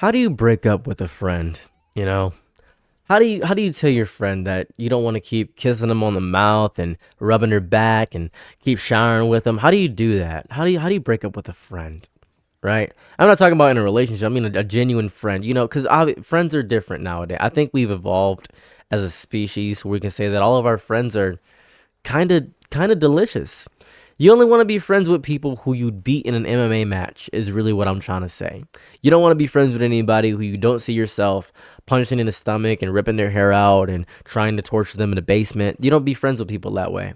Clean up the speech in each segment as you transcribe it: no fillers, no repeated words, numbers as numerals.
How do you break up with a friend? You know, how do you tell your friend that you don't want to keep kissing them on the mouth and rubbing their back and keep showering with them? How do you do that? How do you break up with a friend? Right? I'm not talking about in a relationship. I mean a genuine friend. Because friends are different nowadays. I think we've evolved as a species where we can say that all of our friends are kind of delicious. You only want to be friends with people who you'd beat in an MMA match, is really what I'm trying to say. You don't want to be friends with anybody who you don't see yourself punching in the stomach and ripping their hair out and trying to torture them in the basement. You don't be friends with people that way.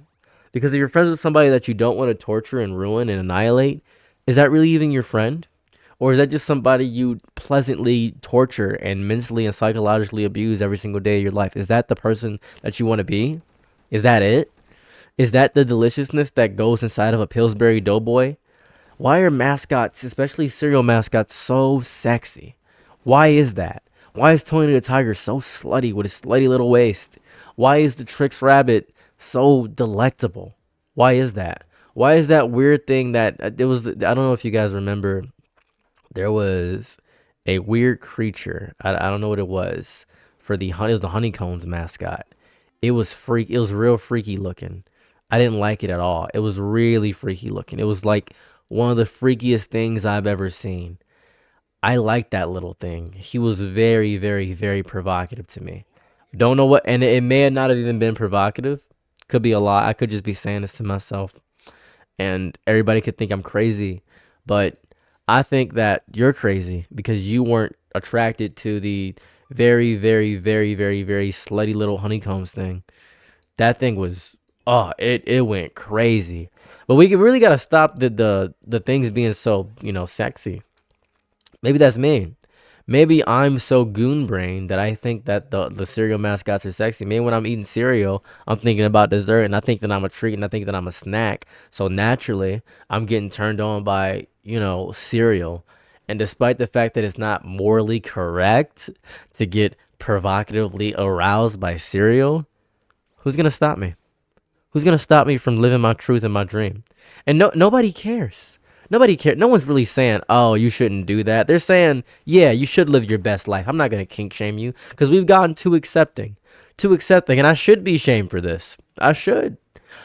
Because if you're friends with somebody that you don't want to torture and ruin and annihilate, is that really even your friend? Or is that just somebody you pleasantly torture and mentally and psychologically abuse every single day of your life? Is that the person that you want to be? Is that it? Is that the deliciousness that goes inside of a Pillsbury Doughboy? Why are mascots, especially cereal mascots, so sexy? Why is that? Why is Tony the Tiger so slutty with his slutty little waist? Why is the Trix Rabbit so delectable? Why is that? Why is that weird thing that it was? I don't know if you guys remember. There was a weird creature. I don't know what it was for it was the Honeycombs mascot. It was freak. It was real freaky looking. I didn't like it at all. It was really freaky looking. It was like one of the freakiest things I've ever seen. I liked that little thing. He was very, very, very provocative to me. Don't know what, and it may have not have even been provocative. Could be a lot. I could just be saying this to myself, and everybody could think I'm crazy. But I think that you're crazy because you weren't attracted to the very, very, very, very, very slutty little honeycombs thing. That thing was, oh, it went crazy. But we really gotta stop the things being so sexy. Maybe that's me. Maybe I'm so goon brain that I think that the cereal mascots are sexy. Maybe when I'm eating cereal, I'm thinking about dessert and I think that I'm a treat and I think that I'm a snack. So naturally, I'm getting turned on by, cereal. And despite the fact that it's not morally correct to get provocatively aroused by cereal, who's gonna stop me? Who's gonna stop me from living my truth and my dream? And nobody cares. Nobody cares. No one's really saying, "Oh, you shouldn't do that." They're saying, "Yeah, you should live your best life." I'm not gonna kink shame you because we've gotten too accepting, and I should be shamed for this. I should.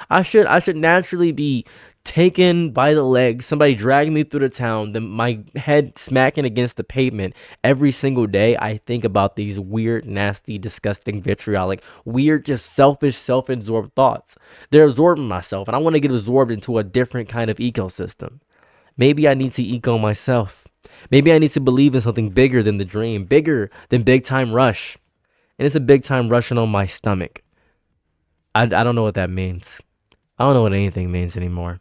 I should naturally be taken by the legs, somebody dragging me through the town, then my head smacking against the pavement every single day. I think about these weird, nasty, disgusting, vitriolic, weird, just selfish, self-absorbed thoughts. They're absorbing myself, and I want to get absorbed into a different kind of ecosystem. Maybe I need to eco myself. Maybe I need to believe in something bigger than the dream, bigger than big time rush. And it's a big time rushing on my stomach. I don't know what that means. I don't know what anything means anymore.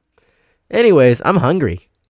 Anyways, I'm hungry.